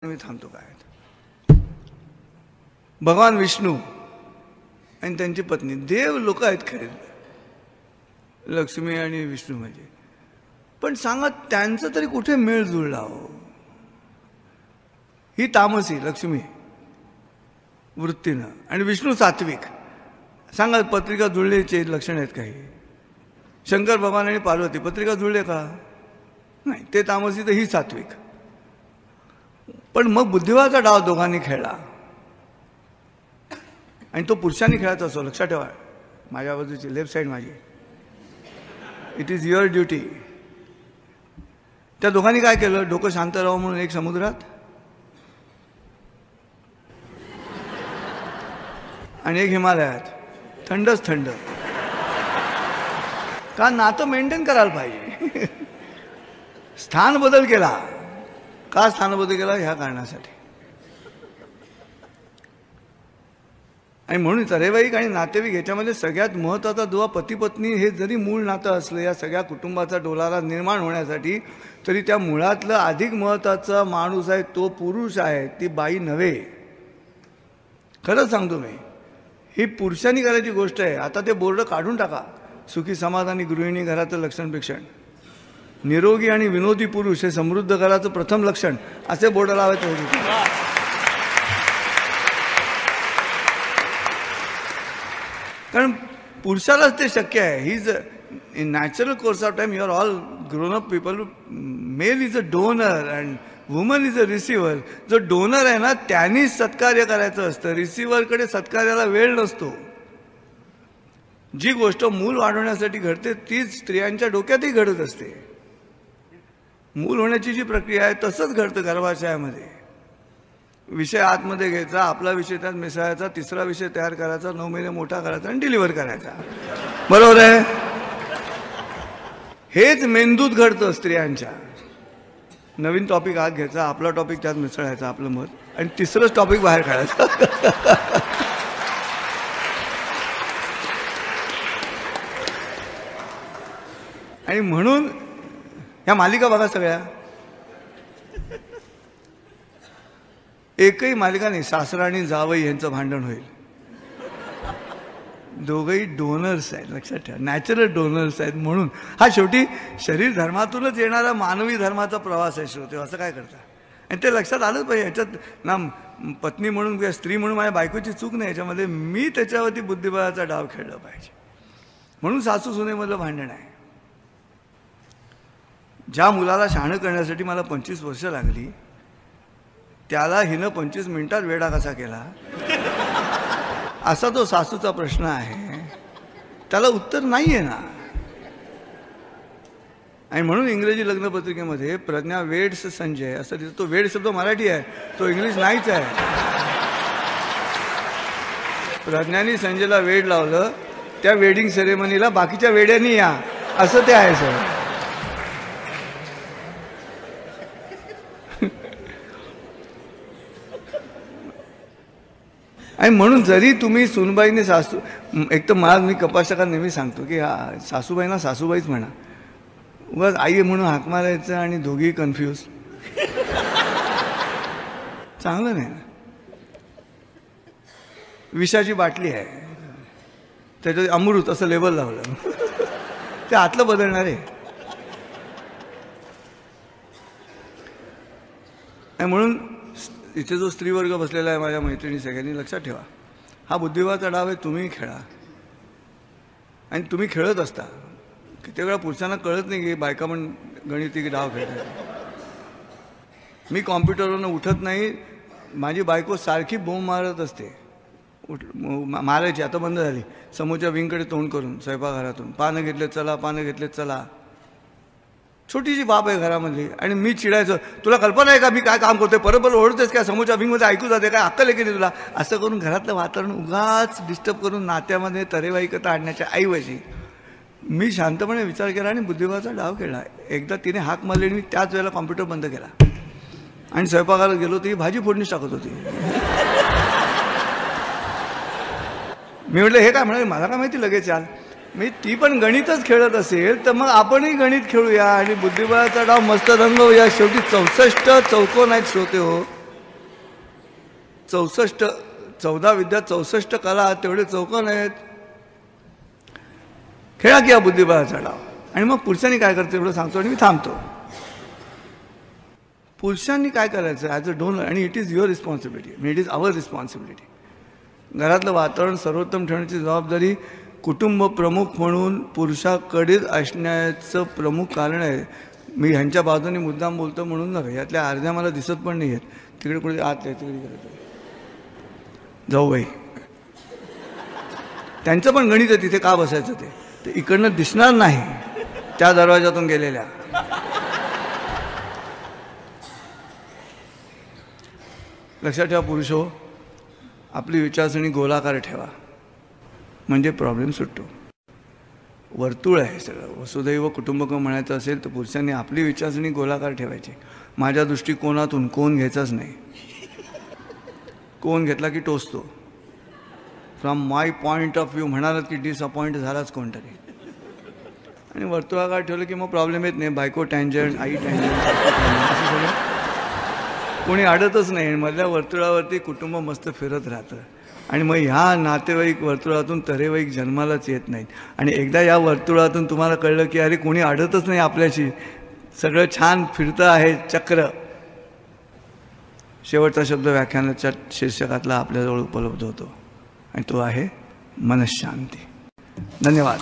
मी थांबतो काय. भगवान विष्णू आणि त्यांची पत्नी देव लोक आहेत खरे, लक्ष्मी आणि विष्णू म्हणजे. पण सांगा त्यांचं तरी कुठे मेळ जुळला हो. ही तामसी लक्ष्मी वृत्तीनं आणि विष्णू सात्विक. सांगा पत्रिका जुळल्याचे लक्षण आहेत काही. शंकर भगवान आणि पार्वती पत्रिका जुळले का? नाही, ते तामसी तर ही सात्विक. पण मग बुद्धिबळाचा डाव दोघांनी खेळला आणि तो पुरुषांनी खेळायचा असो. लक्षात ठेवा, माझ्या बाजूची लेफ्ट साईड माझी, इट इज युअर ड्युटी. त्या दोघांनी काय केलं, डोकं शांत राहावं म्हणून एक समुद्रात आणि एक हिमालयात, थंडच थंड. का नातं मेंटेन करायला पाहिजे. स्थान बदल केला. का स्थान बदल केला? ह्या कारणासाठी. आणि म्हणून तरेवाईक आणि नातेवाईक ह्याच्यामध्ये सगळ्यात महत्त्वाचा दुवा पती पत्नी हे जरी मूळ नातं असलं या सगळ्या कुटुंबाचा डोलारा निर्माण होण्यासाठी, तरी त्या मुळातलं अधिक महत्त्वाचा माणूस आहे तो पुरुष आहे, ती बाई नव्हे. खरंच सांगतो मी, ही पुरुषांनी करायची गोष्ट आहे. आता ते बोर्ड काढून टाका. सुखी समाधानी गृहिणी घराचं लक्षण पेक्षण, निरोगी आणि विनोदी पुरुष हे समृद्ध घराचं प्रथम लक्षण, असे बोर्ड लावायचे होते. कारण पुरुषालाच ते शक्य आहे. He is in natural course of time, you are all grown up people. Male is a donor and woman is a receiver. जो डोनर आहे ना त्यांनीच सत्कार्य करायचं असतं. रिसिव्हरकडे सत्कार्याला वेळ नसतो. जी गोष्ट मूल वाढवण्यासाठी घडते तीच स्त्रियांच्या डोक्यातही घडत असते. मूल होण्याची जी प्रक्रिया आहे तसंच घडतं गर्भाशयामध्ये. विषय आतमध्ये घ्यायचा, आपला विषय त्यात मिसळायचा, तिसरा विषय तयार करायचा, 9 महिने मोठा करायचा आणि डिलिव्हर करायचा. बरोबर आहे. हेच मेंदूत घडतं स्त्रियांच्या. नवीन टॉपिक आत घ्यायचा, आपला टॉपिक त्यात मिसळायचा, आपलं मत, आणि तिसरंच टॉपिक बाहेर काढायचं. आणि म्हणून ह्या मालिका बघा सगळ्या. एकही मालिका नाही सासरा आणि जावई यांचं भांडण होईल. दोघंही डोनर्स आहेत. लक्षात ठेवा, नॅचरल डोनर्स आहेत. म्हणून हा शेवटी शरीर धर्मातूनच येणारा मानवी धर्माचा प्रवास आहे. श्रोते, असं काय करता. आणि ते लक्षात आलंच पाहिजे. ह्याच्यात ना पत्नी म्हणून किंवा स्त्री म्हणून माझ्या बायकोची चूक नाही. याच्यामध्ये मी त्याच्यावरती बुद्धिबळाचा डाव खेळला पाहिजे. म्हणून सासू सुनेमधलं भांडण आहे. ज्या मुलाला शहाणं करण्यासाठी मला 25 वर्ष लागली, त्याला हिनं 25 मिनिटात वेडा कसा केला, असा तो सासूचा प्रश्न आहे. त्याला उत्तर नाही आहे ना. आणि म्हणून इंग्रजी लग्नपत्रिकेमध्ये प्रज्ञा वेड्स संजय असं दिसतं. तो वेड शब्द मराठी आहे, तो इंग्लिश नाहीच आहे. प्रज्ञानी संजयला वेड लावलं, त्या वेडिंग सेरेमनीला बाकीच्या वेड्यांनी या, असं ते आहे सर. आणि म्हणून जरी तुम्ही सुनबाईने सासू, एक तर मला मी कपाशका नेहमी सांगतो की हा सासूबाईंना सासूबाईच म्हणा. उगाच आई म्हणून हाक मारायचं आणि दोघी कन्फ्यूज, चांगलं नाही ना. विषाची बाटली आहे, त्याच्यात अमृत असं लेबल लावलं, ते आतलं बदलणार आहे. आणि म्हणून इथे जो स्त्रीवर्ग बसलेला आहे, माझ्या मैत्रिणी सगळ्यांनी लक्षात ठेवा, हा बुद्धिबळाचा डाव आहे. तुम्ही खेळा आणि तुम्ही खेळत असता. किती वेळा पुरुषांना कळत नाही की बायका पण गणिती डाव खेळतात. मी कॉम्प्युटरवरनं उठत नाही, माझी बायको सारखी बोंब मारत असते. मारायची, आता बंद झाली. समोरच्या विंगकडे तोंड करून स्वयंपाकघरातून, पानं घेतलेत चला, पानं घेतलेत चला. छोटीशी बाप आहे घरामधली. आणि मी चिडायचं, तुला कल्पना आहे का मी काय काम करतोय, परत ओढतेस काय, समोरच्या विंगमध्ये ऐकू जाते काय, अक्कल आहे की नाही तुला. असं करून घरातलं वातावरण उगाच डिस्टर्ब करून नात्यामध्ये तरेवाईकता आणण्याच्या ऐवजी मी शांतपणे विचार केला आणि बुद्धिबळाचा डाव खेळला. एकदा तिने हाक मारली आणि मी त्याच वेळेला कॉम्प्युटर बंद केला आणि स्वयंपाकाला गेलो, ती भाजी फोडणीच टाकत होती. मी म्हटलं हे काय म्हणाले, मला काय माहिती लगेच याल. मी ती पण गणितच खेळत असेल तर मग आपणही गणित खेळूया आणि बुद्धिबळाचा डाव मस्त रंगवूया. शेवटी 64 चौकोन आहेत श्रोते हो. 14 विद्या 64 कला तेवढे चौकोन आहेत. खेळा की हा बुद्धिबळाचा डाव. आणि मग पुरुषांनी काय करायचं एवढं सांगतो आणि मी थांबतो. पुरुषांनी काय करायचं ॲज अ डोनर, आणि it is your responsibility, it is our responsibility. घरातलं वातावरण सर्वोत्तम ठेवण्याची जबाबदारी कुटुंब प्रमुख म्हणून पुरुषाकडेच असण्याचं प्रमुख कारण आहे. मी ह्यांच्या बाजूने मुद्दाम बोलतो म्हणून नव्हे, यातल्या अर्ध्या मला दिसत पण नाही आहेत. तिकडे कुठे आत आहे, तिकडे करत जाऊ बाई, त्यांचं पण गणित आहे तिथे का बसायचं ते इकडनं दिसणार नाही त्या दरवाजातून गेलेल्या. लक्षात ठेवा पुरुषो, आपली विचारसरणी गोलाकार ठेवा म्हणजे प्रॉब्लेम सुटतो. वर्तुळ आहे सगळं. वसुदैव कुटुंबकम म्हणायचं असेल तर पुरुषांनी आपली विचारसरणी गोलाकार ठेवायची. माझ्या दृष्टिकोनातून कोण घ्यायचाच नाही. कोण घेतला की टोचतो. From my point of view म्हणालात की डिसअपॉइंट झालाच कोणतरी. आणि वर्तुळाकार ठेवलं की मग प्रॉब्लेम येत नाही. बायको टँजंट, आई टँजंट, असं सगळं कोणी अडतच नाही. मधल्या वर्तुळावरती कुटुंब मस्त फिरत राहतं. आणि मग ह्या नातेवाईक वर्तुळातून तरेवाईक जन्मालाच येत नाहीत. आणि एकदा या वर्तुळातून तुम्हाला कळलं की अरे कोणी अडतच नाही आपल्याशी, सगळं छान फिरतं आहे चक्र. शेवटचा शब्द व्याख्यानाच्या शीर्षकातला आपल्याजवळ उपलब्ध होतो आणि तो आहे मनःशांती. धन्यवाद.